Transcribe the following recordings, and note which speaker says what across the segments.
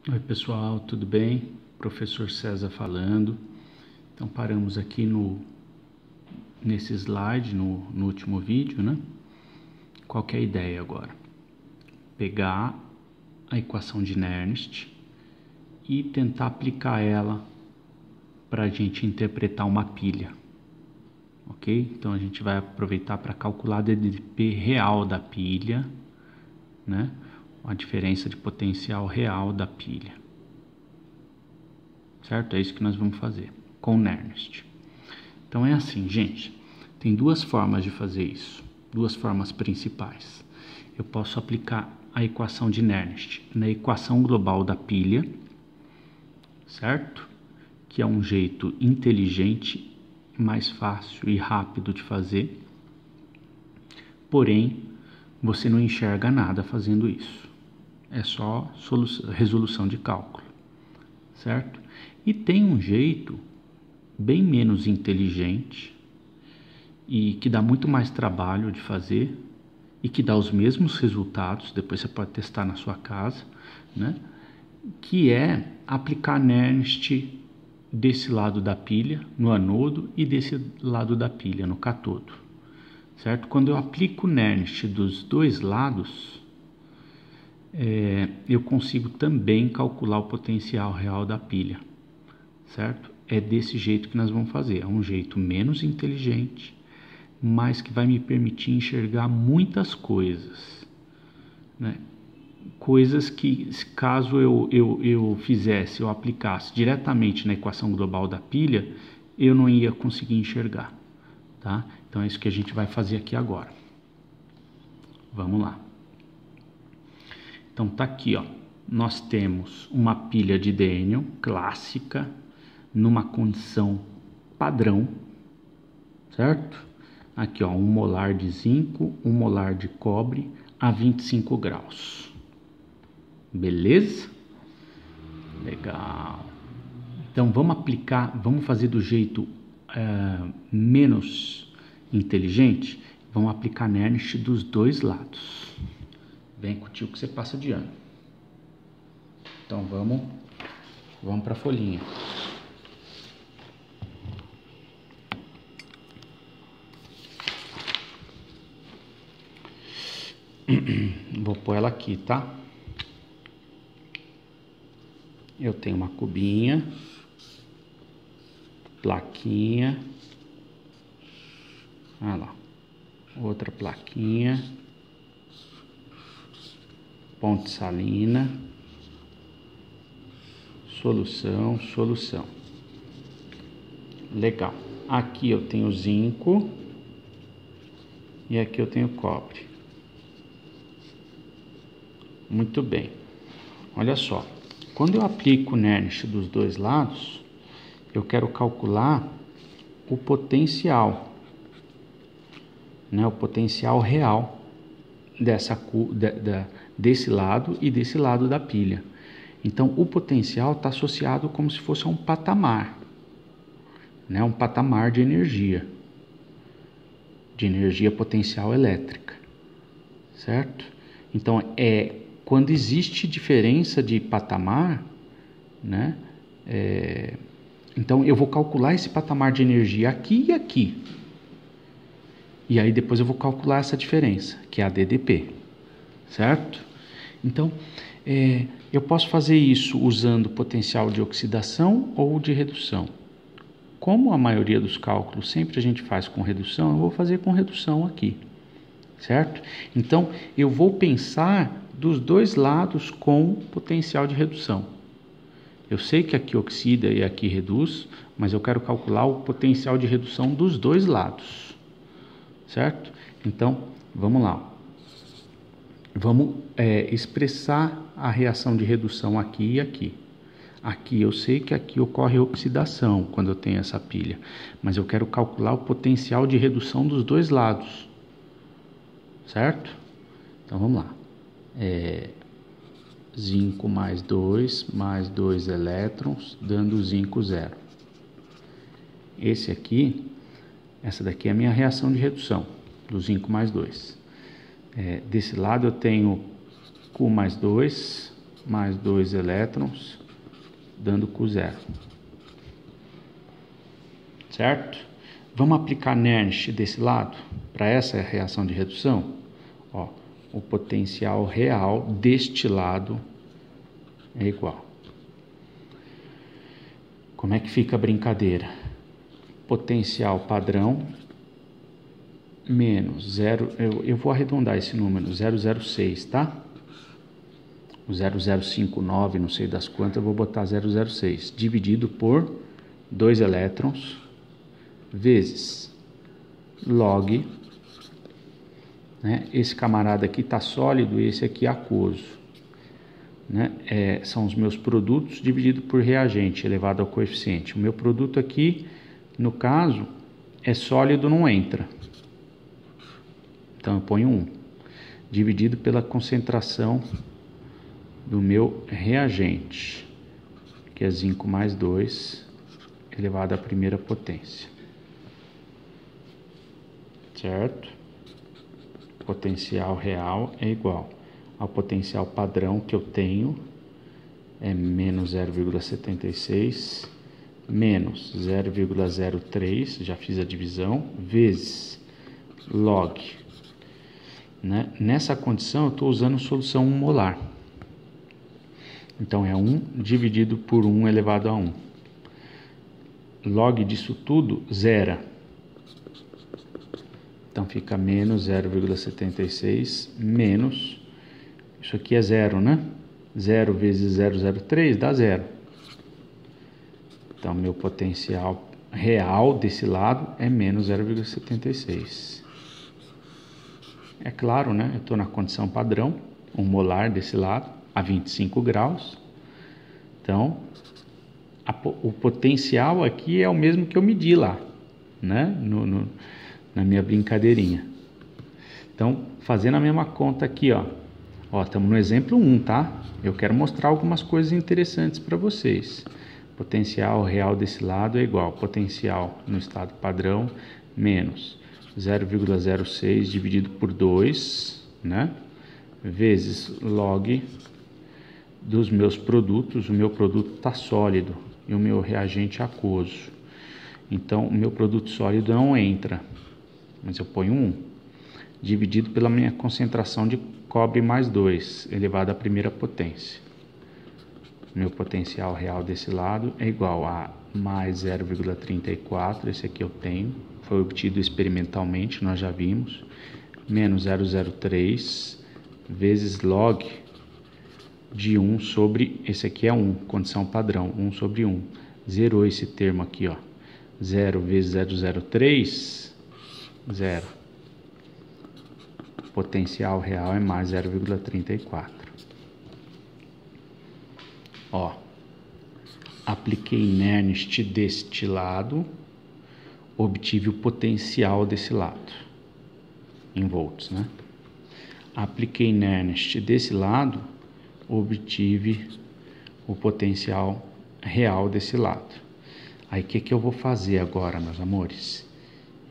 Speaker 1: Oi pessoal, tudo bem? Professor César falando. Então paramos aqui nesse slide, no último vídeo, né? Qual que é a ideia agora? Pegar a equação de Nernst e tentar aplicar ela para a gente interpretar uma pilha, ok? Então a gente vai aproveitar para calcular a DDP real da pilha, né? A diferença de potencial real da pilha. Certo? É isso que nós vamos fazer com Nernst. Então é assim, gente, tem duas formas de fazer isso, duas formas principais. Eu posso aplicar a equação de Nernst na equação global da pilha, certo? Que é um jeito inteligente, mais fácil e rápido de fazer. Porém, você não enxerga nada fazendo isso. É só resolução de cálculo, certo? E tem um jeito bem menos inteligente e que dá muito mais trabalho de fazer e que dá os mesmos resultados, depois você pode testar na sua casa, né? Que é aplicar Nernst desse lado da pilha, no anodo, e desse lado da pilha, no catodo, certo? Quando eu aplico Nernst dos dois lados, eu consigo também calcular o potencial real da pilha, certo? É desse jeito que nós vamos fazer, é um jeito menos inteligente, mas que vai me permitir enxergar muitas coisas, né? Coisas que, caso eu fizesse, eu aplicasse diretamente na equação global da pilha, eu não ia conseguir enxergar, tá? Então é isso que a gente vai fazer aqui agora. Vamos lá. Então tá aqui, ó. Nós temos uma pilha de Daniell clássica numa condição padrão, certo? Aqui, ó, 1 molar de zinco, 1 molar de cobre a 25 graus. Beleza? Legal. Então vamos aplicar, vamos fazer do jeito menos inteligente. Vamos aplicar Nernst dos dois lados. Vem com o tio que você passa de ano. Então vamos para a folhinha. Vou pôr ela aqui, tá? Eu tenho uma cubinha, plaquinha, olha lá, outra plaquinha, ponte salina, solução. Legal. Aqui eu tenho zinco e aqui eu tenho cobre. Muito bem. Olha só. Quando eu aplico o Nernst dos dois lados, eu quero calcular o potencial, né? O potencial real desse lado e desse lado da pilha. Então, o potencial está associado como se fosse a um patamar, né? Um patamar de energia potencial elétrica, certo? Então, quando existe diferença de patamar, né? Então eu vou calcular esse patamar de energia aqui e aqui. E aí depois eu vou calcular essa diferença, que é a DDP, certo? Então eu posso fazer isso usando potencial de oxidação ou de redução. Como a maioria dos cálculos sempre a gente faz com redução, eu vou fazer com redução aqui, certo? Então eu vou pensar dos dois lados com potencial de redução. Eu sei que aqui oxida e aqui reduz, mas eu quero calcular o potencial de redução dos dois lados, certo? Então, vamos lá. Vamos expressar a reação de redução aqui e aqui. Aqui eu sei que aqui ocorre oxidação quando eu tenho essa pilha, mas eu quero calcular o potencial de redução dos dois lados, certo? Então, vamos lá. Zinco mais 2 elétrons, dando zinco 0. Essa daqui é a minha reação de redução, do zinco mais 2. Desse lado eu tenho Cu mais 2, mais 2 elétrons, dando Q0. Certo? Vamos aplicar Nernst desse lado, para essa reação de redução. Ó, o potencial real deste lado é igual. Como é que fica a brincadeira? Potencial padrão menos 0, eu vou arredondar esse número, 006, tá? O 0059, não sei das quantas, eu vou botar 006, dividido por 2 elétrons, vezes log, né? Esse camarada aqui está sólido e esse aqui é aquoso, né? São os meus produtos dividido por reagente elevado ao coeficiente. O meu produto aqui, no caso, é sólido, não entra. Então eu ponho 1, dividido pela concentração do meu reagente, que é zinco mais 2, elevado à primeira potência. Certo? Potencial real é igual ao potencial padrão que eu tenho, é menos 0,76, menos 0,03, já fiz a divisão, vezes log. Né? Nessa condição eu estou usando solução 1 molar. Então é 1 dividido por 1 elevado a 1. Log disso tudo, zera. Então fica menos 0,76 menos, isso aqui é 0, né? 0 vezes 0,03 dá 0. Então meu potencial real desse lado é menos 0,76. É claro, né? Eu estou na condição padrão, 1 molar desse lado, a 25 graus. Então, o potencial aqui é o mesmo que eu medi lá, né? Na minha brincadeirinha. Então, fazendo a mesma conta aqui, ó. Ó, estamos no exemplo 1, tá? Eu quero mostrar algumas coisas interessantes para vocês. Potencial real desse lado é igual potencial no estado padrão menos 0,06 dividido por 2, né? Vezes log dos meus produtos. O meu produto está sólido e o meu reagente aquoso. Então, o meu produto sólido não entra, mas eu ponho 1, dividido pela minha concentração de cobre mais 2, elevado à primeira potência. Meu potencial real desse lado é igual a mais 0,34, esse aqui eu tenho, foi obtido experimentalmente, nós já vimos, menos 0,03, vezes log de 1 sobre, esse aqui é 1, condição padrão, 1 sobre 1. Zerou esse termo aqui, ó. 0 vezes 0,03, 0. Potencial real é mais 0,34. Ó, apliquei Nernst deste lado, obtive o potencial desse lado, em volts, né? Apliquei Nernst desse lado, obtive o potencial real desse lado. Aí o que eu vou fazer agora, meus amores?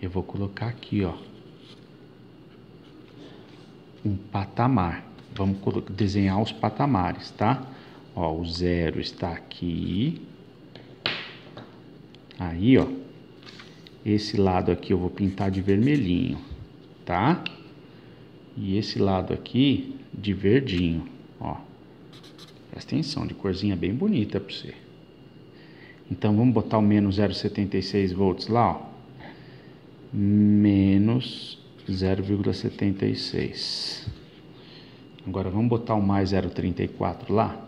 Speaker 1: Eu vou colocar aqui, ó, um patamar. Vamos desenhar os patamares, tá? Ó, o 0 está aqui. Aí, ó, esse lado aqui eu vou pintar de vermelhinho, tá? E esse lado aqui de verdinho, ó. Presta atenção, de corzinha bem bonita para você. Então, vamos botar o menos 0,76 volts lá, ó. Menos 0,76. Agora, vamos botar o mais 0,34 lá.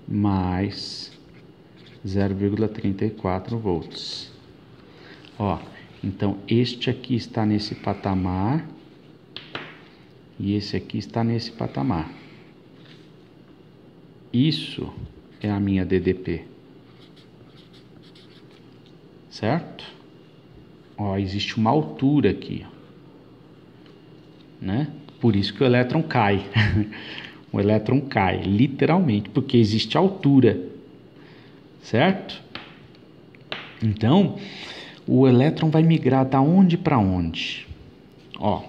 Speaker 1: Mais 0,34 volts. Ó, então, este aqui está nesse patamar. E esse aqui está nesse patamar. Isso é a minha DDP. Certo? Ó, existe uma altura aqui, ó, né? Por isso que o elétron cai. O elétron cai, literalmente, porque existe altura. Certo? Então, o elétron vai migrar da onde para onde? Ó,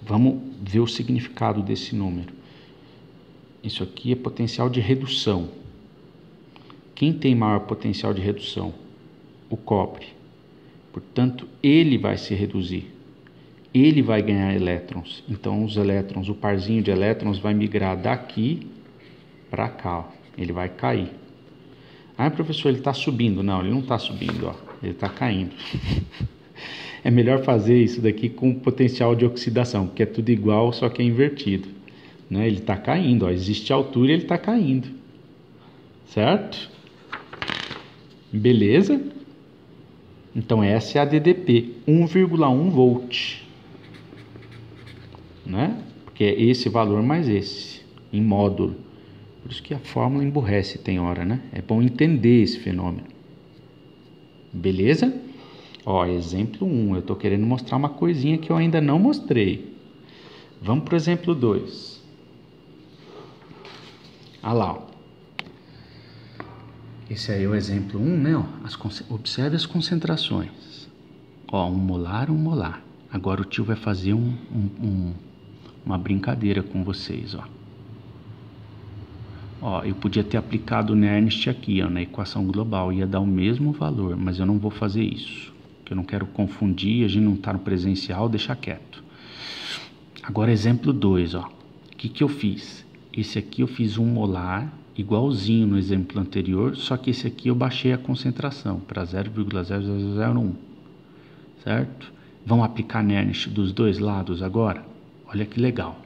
Speaker 1: vamos ver o significado desse número. Isso aqui é potencial de redução. Quem tem maior potencial de redução? O cobre. Portanto, ele vai se reduzir. Ele vai ganhar elétrons. Então, os elétrons, o parzinho de elétrons vai migrar daqui para cá. Ó. Ele vai cair. Ah, professor, ele está subindo. Não, ele não está subindo. Ó. Ele está caindo. É melhor fazer isso daqui com potencial de oxidação, porque é tudo igual, só que é invertido. Né? Ele está caindo. Ó. Existe altura e ele está caindo. Certo? Beleza? Então, essa é a DDP. 1,1 volt. Né? Porque é esse valor mais esse, em módulo. Por isso que a fórmula emburrece tem hora, né? É bom entender esse fenômeno. Beleza? Ó, exemplo 1. Eu estou querendo mostrar uma coisinha que eu ainda não mostrei. Vamos para o exemplo 2. Olha lá, ó. Esse aí é o exemplo 1, né? Ó, observe as concentrações. Ó, 1 molar, 1 molar. Agora o tio vai fazer uma brincadeira com vocês, ó. Ó, eu podia ter aplicado o Nernst aqui, ó, na equação global, ia dar o mesmo valor, mas eu não vou fazer isso, porque eu não quero confundir, a gente não está no presencial, deixa quieto. Agora exemplo 2, ó. O que eu fiz? Esse aqui eu fiz 1 molar, igualzinho no exemplo anterior, só que esse aqui eu baixei a concentração para 0,0001, certo? Vamos aplicar Nernst dos dois lados agora? Olha que legal.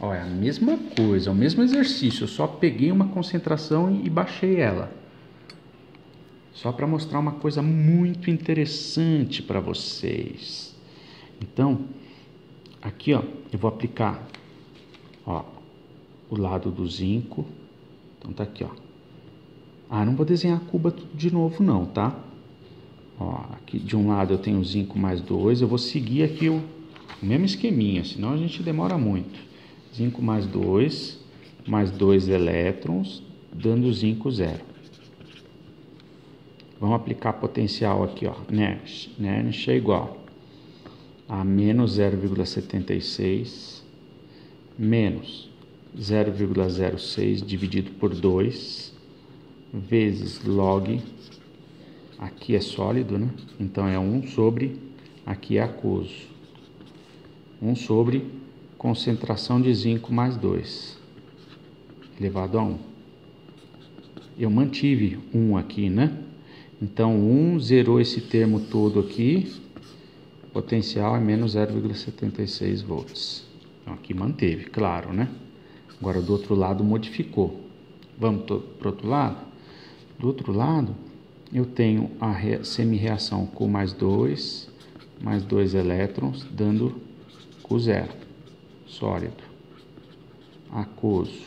Speaker 1: Olha, é a mesma coisa, é o mesmo exercício, eu só peguei uma concentração e baixei ela. Só para mostrar uma coisa muito interessante para vocês. Então, aqui ó, eu vou aplicar ó, o lado do zinco. Então tá aqui ó. Ah, não vou desenhar a cuba tudo de novo não, tá? Ó, aqui de um lado eu tenho o zinco mais 2, eu vou seguir aqui o mesmo esqueminha, senão a gente demora muito. Zinco mais 2 elétrons, dando zinco 0. Vamos aplicar potencial aqui, ó. Nernst é igual a menos 0,76 menos 0,06 dividido por 2 vezes log, aqui é sólido, né? Então é 1 sobre, aqui é aquoso. 1 sobre concentração de zinco mais 2 elevado a 1. Eu mantive 1 aqui, né? Então 1 zerou esse termo todo aqui. Potencial é menos 0,76 volts. Então aqui manteve, claro, né? Agora do outro lado modificou. Vamos para o outro lado? Do outro lado eu tenho a semi-reação com mais 2 elétrons, dando com 0. Sólido, aquoso.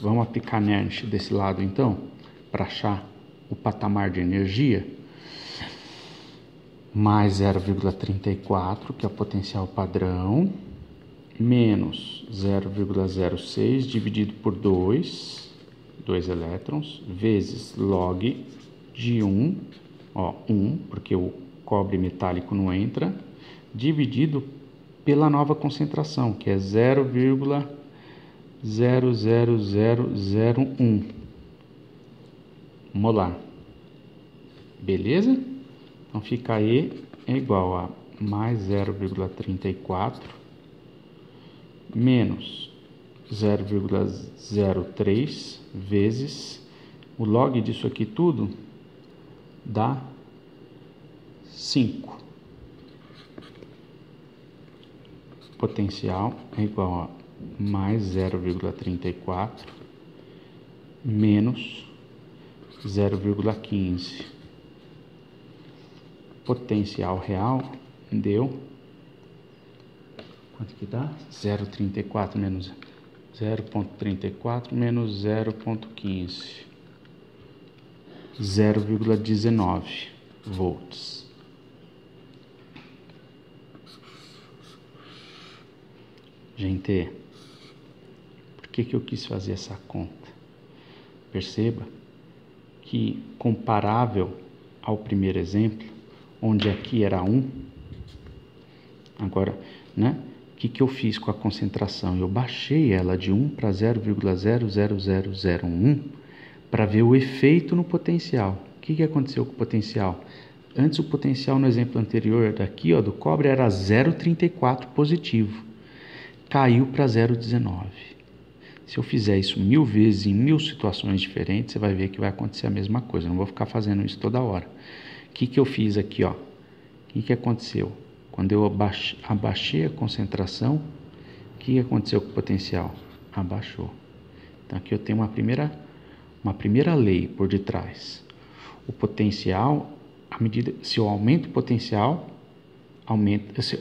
Speaker 1: Vamos aplicar Nernst desse lado então, para achar o patamar de energia. Mais 0,34, que é o potencial padrão, menos 0,06 dividido por 2 elétrons, vezes log de 1, ó, 1, porque o cobre metálico não entra, dividido pela nova concentração, que é 0,00001 molar. Beleza? Então fica aí é igual a mais 0,34 menos 0,03 vezes o log disso aqui tudo dá 5. Potencial é igual a mais 0,34 menos 0,15. Potencial real deu quanto que dá? 0,34 menos 0,34 menos 0,15, 0,19 volts. Gente, por que eu quis fazer essa conta? Perceba que, comparável ao primeiro exemplo, onde aqui era 1, Agora, né? O que eu fiz com a concentração? Eu baixei ela de 1 para 0,00001 para ver o efeito no potencial. O que aconteceu com o potencial? Antes o potencial no exemplo anterior daqui, ó, do cobre, era 0,34 positivo. Caiu para 0,19. Se eu fizer isso 1000 vezes em 1000 situações diferentes, você vai ver que vai acontecer a mesma coisa. Eu não vou ficar fazendo isso toda hora. O que eu fiz aqui, ó? O que aconteceu? Quando eu abaixei a concentração, o que aconteceu com o potencial? Abaixou. Então aqui eu tenho uma primeira lei por detrás. O potencial, se eu aumento o potencial, se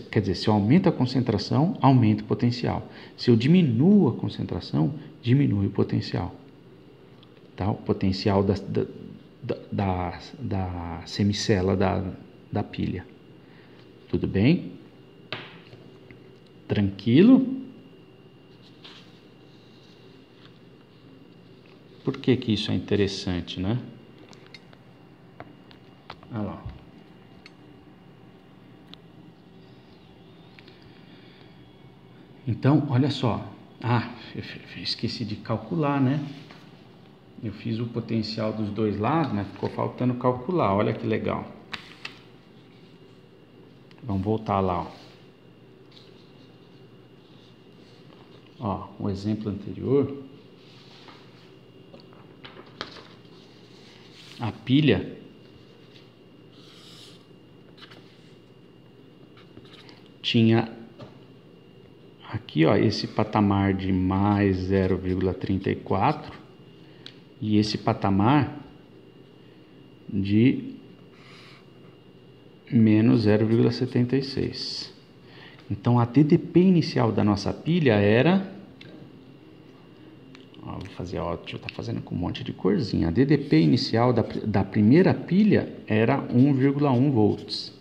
Speaker 1: eu aumento a concentração, aumenta o potencial. Se eu diminuo a concentração, diminui o potencial. Tá? O potencial da semicela da pilha. Tudo bem? Tranquilo? Por que isso é interessante, né? Olha lá. Então, olha só. Eu esqueci de calcular, né? Eu fiz o potencial dos dois lados, mas ficou faltando calcular. Olha que legal. Vamos voltar lá, ó. O exemplo anterior, a pilha tinha aqui, ó, esse patamar de mais 0,34 e esse patamar de menos 0,76. Então a DDP inicial da nossa pilha era, ó, vou fazer, ó, deixa eu estar fazendo com um monte de corzinha. A DDP inicial da primeira pilha era 1,1 volts.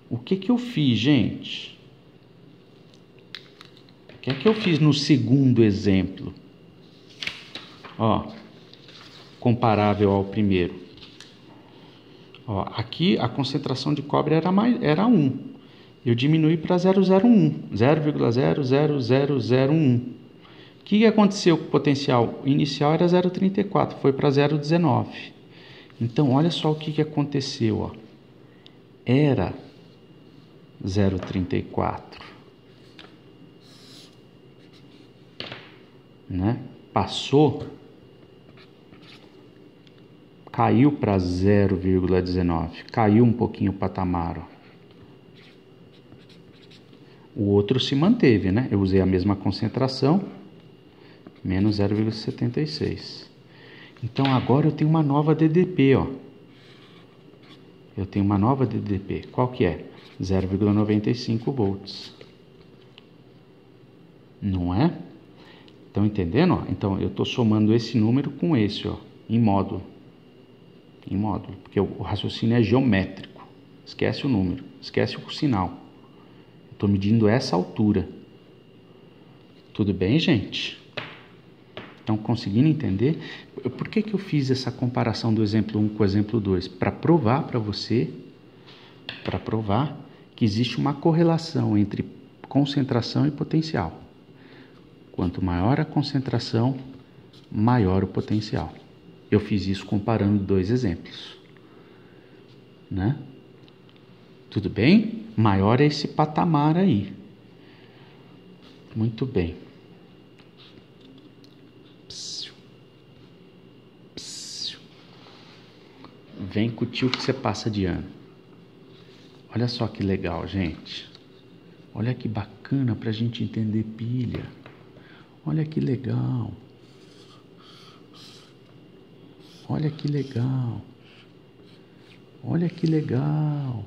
Speaker 1: O que eu fiz, gente? O que eu fiz no segundo exemplo? Ó, comparável ao primeiro. Ó, aqui a concentração de cobre era 1. Eu diminui para 0,00001. O que aconteceu com o potencial? O inicial era 0,34, foi para 0,19. Então, olha só o que aconteceu. Ó. Era 0,34. Né? Passou, caiu para 0,19, caiu um pouquinho o patamar, ó. O outro se manteve, né? Eu usei a mesma concentração, menos 0,76. Então agora eu tenho uma nova DDP, ó. Eu tenho uma nova DDP. Qual que é? 0,95 volts. Não é? Estão entendendo? Ó? Então eu estou somando esse número com esse, ó, em módulo. Em módulo, porque o raciocínio é geométrico. Esquece o número, esquece o sinal. Estou medindo essa altura. Tudo bem, gente? Estão conseguindo entender? Por que eu fiz essa comparação do exemplo 1 com o exemplo 2? Para provar para você, que existe uma correlação entre concentração e potencial. Quanto maior a concentração, maior o potencial. Eu fiz isso comparando dois exemplos, né? Tudo bem? Maior é esse patamar aí. Muito bem. Vem com o tio que você passa de ano. Olha só que legal, gente. Olha que bacana pra gente entender pilha. Olha que legal. Olha que legal. Olha que legal.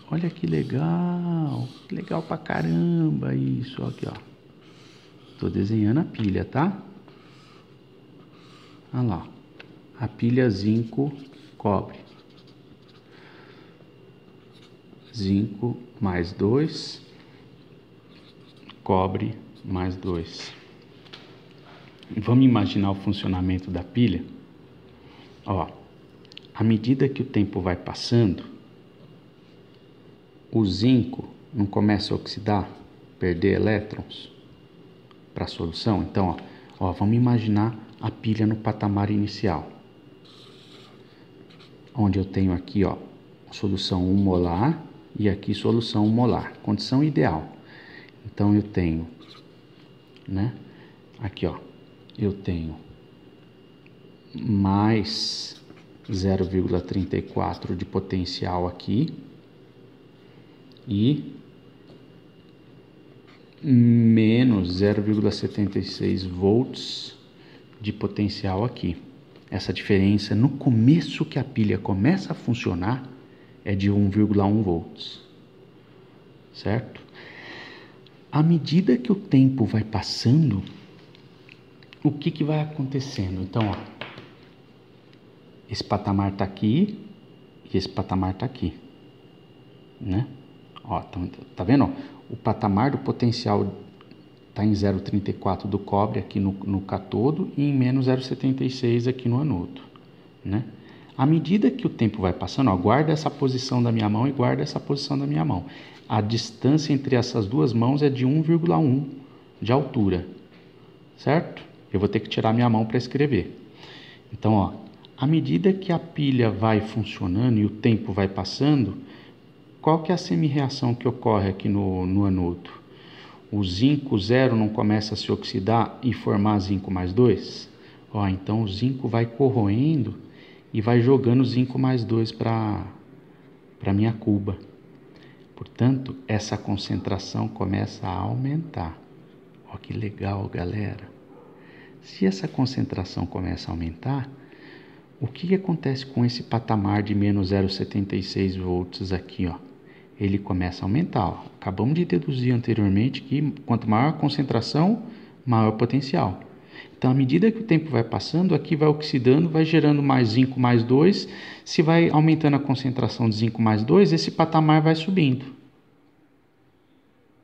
Speaker 1: Olha que legal. Legal pra caramba isso. Aqui, ó. Tô desenhando a pilha, tá? Olha lá. A pilha zinco cobre. Zinco mais 2. Cobre mais 2. Vamos imaginar o funcionamento da pilha? Ó, à medida que o tempo vai passando, o zinco não começa a oxidar, perder elétrons para a solução? Então, ó, vamos imaginar a pilha no patamar inicial, onde eu tenho aqui, ó, solução 1 molar e aqui solução 1 molar, condição ideal. Então eu tenho, né, aqui, ó, eu tenho mais 0,34 de potencial aqui e menos 0,76 volts de potencial aqui. Essa diferença no começo que a pilha começa a funcionar é de 1,1 volts, certo? À medida que o tempo vai passando, o que vai acontecendo? Então, ó, esse patamar está aqui e esse patamar está aqui, né? Ó, tá vendo? Ó? O patamar do potencial está em 0,34 do cobre aqui no catodo e em menos 0,76 aqui no anodo, né? À medida que o tempo vai passando, ó, guarda essa posição da minha mão e guarda essa posição da minha mão. A distância entre essas duas mãos é de 1,1 de altura, certo? Eu vou ter que tirar minha mão para escrever. Então, ó, à medida que a pilha vai funcionando e o tempo vai passando, qual que é a semi-reação que ocorre aqui no anodo? O zinco 0 não começa a se oxidar e formar zinco mais 2? Ó, então o zinco vai corroendo e vai jogando zinco mais 2 para a minha cuba. Portanto, essa concentração começa a aumentar. Ó, que legal, galera. Se essa concentração começa a aumentar, o que acontece com esse patamar de menos 0,76 volts aqui, ó? Ele começa a aumentar, ó. Acabamos de deduzir anteriormente que quanto maior a concentração, maior o potencial. Então, à medida que o tempo vai passando, aqui vai oxidando, vai gerando mais zinco mais 2. Se vai aumentando a concentração de zinco mais 2, esse patamar vai subindo.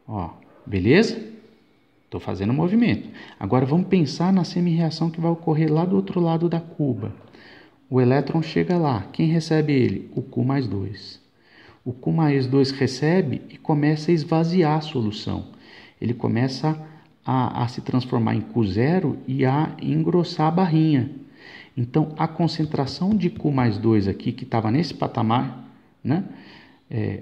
Speaker 1: Ó, beleza? Estou fazendo o movimento. Agora vamos pensar na semi-reação que vai ocorrer lá do outro lado da cuba. O elétron chega lá. Quem recebe ele? O Q mais 2. O Q mais 2 recebe e começa a esvaziar a solução. Ele começa a se transformar em Q0 e a engrossar a barrinha. Então, a concentração de Q mais 2 aqui, que estava nesse patamar, né,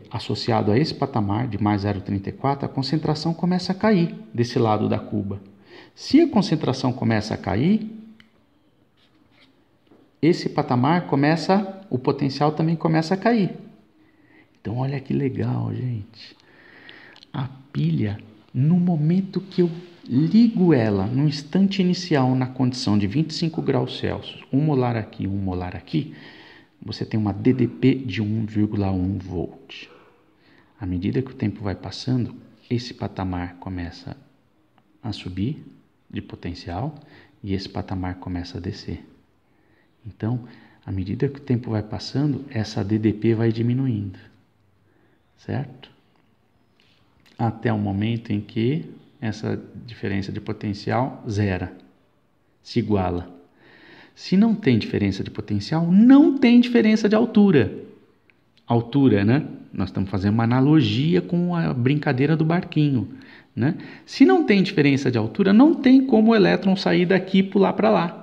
Speaker 1: associado a esse patamar de mais 0,34, a concentração começa a cair desse lado da cuba. Se a concentração começa a cair, esse patamar começa, o potencial também começa a cair. Então, olha que legal, gente. A pilha, no momento que eu ligo ela, no instante inicial, na condição de 25 graus Celsius, 1 molar aqui, 1 molar aqui, você tem uma DDP de 1,1 volt. À medida que o tempo vai passando, esse patamar começa a subir de potencial e esse patamar começa a descer. Então, à medida que o tempo vai passando, essa DDP vai diminuindo, certo? Até o momento em que essa diferença de potencial zera, se iguala. Se não tem diferença de potencial, não tem diferença de altura. Altura, né? Nós estamos fazendo uma analogia com a brincadeira do barquinho, né? Se não tem diferença de altura, não tem como o elétron sair daqui e pular para lá.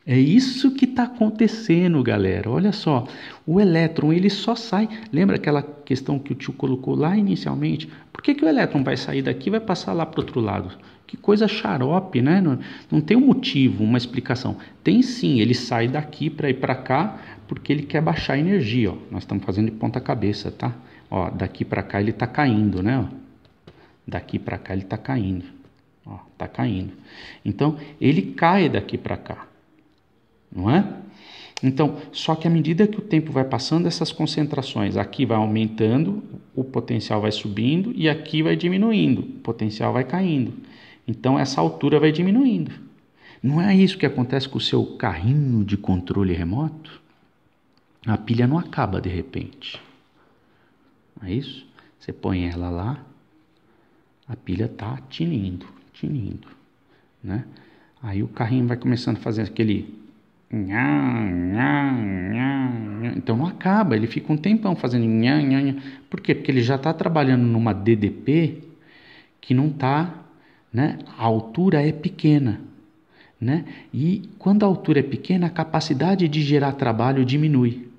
Speaker 1: É isso que está acontecendo, galera. Olha só, o elétron ele só sai. Lembra aquela questão que o tio colocou lá inicialmente? Por que o elétron vai sair daqui e vai passar lá para o outro lado? Que coisa xarope, né? Não tem um motivo, uma explicação. Tem sim, ele sai daqui para ir para cá porque ele quer baixar a energia. Ó. Nós estamos fazendo de ponta cabeça, tá? Ó, daqui para cá ele está caindo, né? Ó. Daqui para cá ele está caindo. Ó, está caindo. Então, ele cai daqui para cá. Não é? Então, só que à medida que o tempo vai passando, essas concentrações aqui vai aumentando, o potencial vai subindo e aqui vai diminuindo, o potencial vai caindo. Então, essa altura vai diminuindo. Não é isso que acontece com o seu carrinho de controle remoto? A pilha não acaba de repente. Não é isso? Você põe ela lá, a pilha está tinindo, né? Aí o carrinho vai começando a fazer aquele Então não acaba, ele fica um tempão fazendo nha, nha, nha. Por quê? Porque ele já está trabalhando numa DDP que não está, né? A altura é pequena, né? E quando a altura é pequena, a capacidade de gerar trabalho diminui.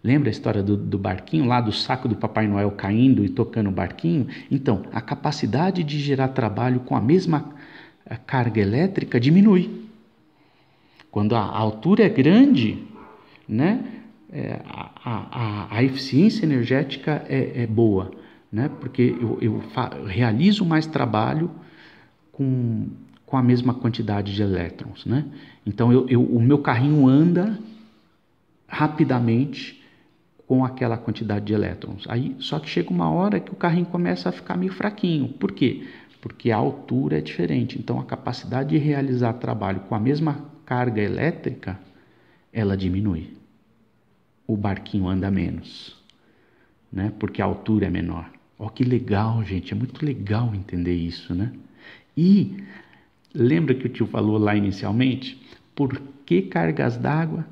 Speaker 1: Lembra a história do barquinho lá, do saco do Papai Noel caindo e tocando o barquinho? Então, a capacidade de gerar trabalho com a mesma carga elétrica diminui. Quando a altura é grande, né, a eficiência energética é boa, né, porque eu realizo mais trabalho com a mesma quantidade de elétrons. Né? Então, o meu carrinho anda rapidamente com aquela quantidade de elétrons. Aí, só que chega uma hora que o carrinho começa a ficar meio fraquinho. Por quê? Porque a altura é diferente. Então, a capacidade de realizar trabalho com a mesma carga elétrica, ela diminui. O barquinho anda menos, né? Porque a altura é menor. Ó, que legal, gente. É muito legal entender isso, né? E lembra que o tio falou lá inicialmente? Por que cargas d'água?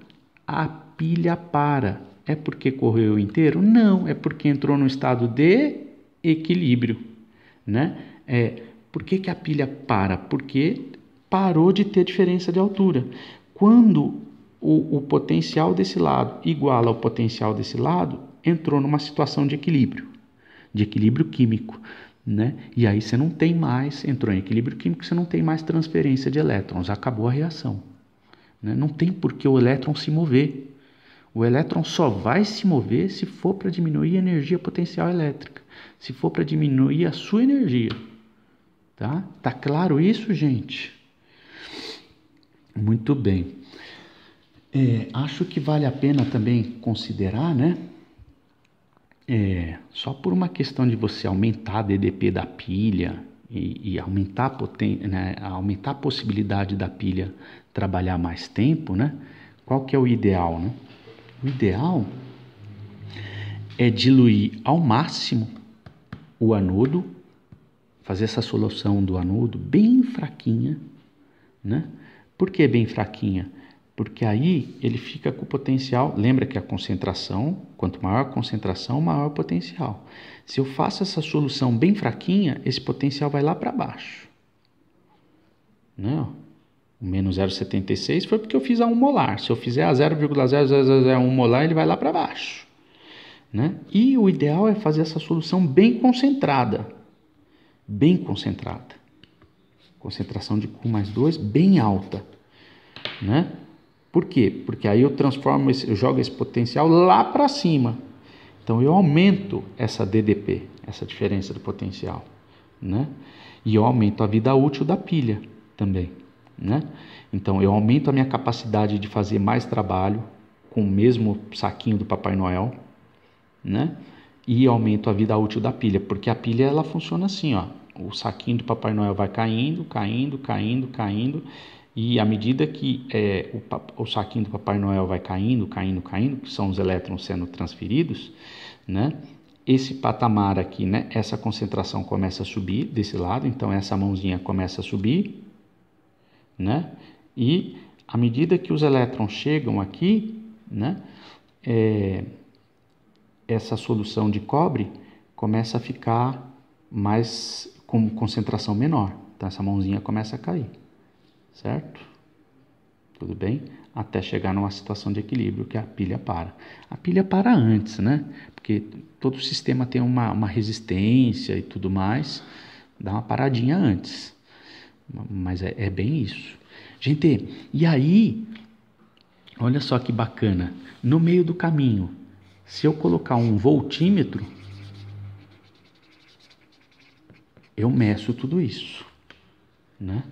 Speaker 1: A pilha para. É porque correu inteiro? Não, é porque entrou no estado de equilíbrio, né? Por que a pilha para? Porque parou de ter diferença de altura. Quando o potencial desse lado iguala ao potencial desse lado, entrou numa situação de equilíbrio químico, né? E aí você não tem mais, entrou em equilíbrio químico, você não tem mais transferência de elétrons, acabou a reação, né? Não tem por que o elétron se mover. O elétron só vai se mover se for para diminuir a energia potencial elétrica, se for para diminuir a sua energia. Tá claro isso, gente? Muito bem. Acho que vale a pena também considerar, né? Só por uma questão de você aumentar a DDP da pilha e aumentar né, aumentar a possibilidade da pilha trabalhar mais tempo, né? Qual que é o ideal, né? O ideal é diluir ao máximo o anodo, fazer essa solução do anodo bem fraquinha, né? Por que bem fraquinha? Porque aí ele fica com o potencial, lembra que a concentração, quanto maior a concentração, maior o potencial. Se eu faço essa solução bem fraquinha, esse potencial vai lá para baixo. Né? O menos 0,76 foi porque eu fiz a 1 molar. Se eu fizer a 0,0001 molar, ele vai lá para baixo. Né? E o ideal é fazer essa solução bem concentrada. Bem concentrada. Concentração de Q+2 bem alta. Né? Por quê? Porque aí eu eu jogo esse potencial lá para cima. Então eu aumento essa DDP, essa diferença do potencial, né? E eu aumento a vida útil da pilha também, né? Então eu aumento a minha capacidade de fazer mais trabalho com o mesmo saquinho do Papai Noel, né? E aumento a vida útil da pilha, porque a pilha ela funciona assim, ó. O saquinho do Papai Noel vai caindo, caindo, caindo, caindo. E à medida que o saquinho do Papai Noel vai caindo, caindo, caindo, que são os elétrons sendo transferidos, né? Esse patamar aqui, né? Essa concentração começa a subir desse lado, então essa mãozinha começa a subir, né? E à medida que os elétrons chegam aqui, né? Essa solução de cobre começa a ficar mais com concentração menor, então essa mãozinha começa a cair. Certo? Tudo bem? Até chegar numa situação de equilíbrio que a pilha para. A pilha para antes, né? Porque todo o sistema tem uma resistência e tudo mais. Dá uma paradinha antes. Mas é bem isso. Gente, e aí, olha só que bacana. No meio do caminho, se eu colocar um voltímetro, eu meço tudo isso, né?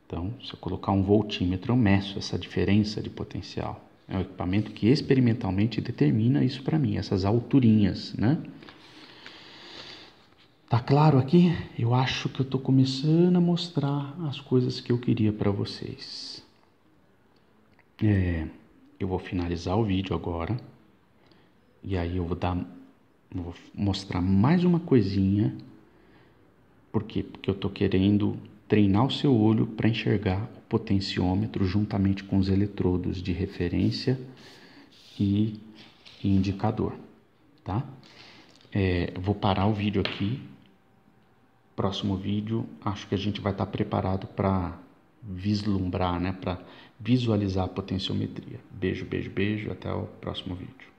Speaker 1: Então, se eu colocar um voltímetro, eu meço essa diferença de potencial. É um equipamento que experimentalmente determina isso para mim, essas alturinhas, né? Tá claro aqui? Eu acho que eu estou começando a mostrar as coisas que eu queria para vocês. Eu vou finalizar o vídeo agora. E aí eu vou mostrar mais uma coisinha. Por quê? Porque eu estou querendo treinar o seu olho para enxergar o potenciômetro juntamente com os eletrodos de referência e indicador, tá? Vou parar o vídeo aqui. Próximo vídeo, acho que a gente vai estar preparado para vislumbrar, né? Para visualizar a potenciometria. Beijo, beijo, beijo. Até o próximo vídeo.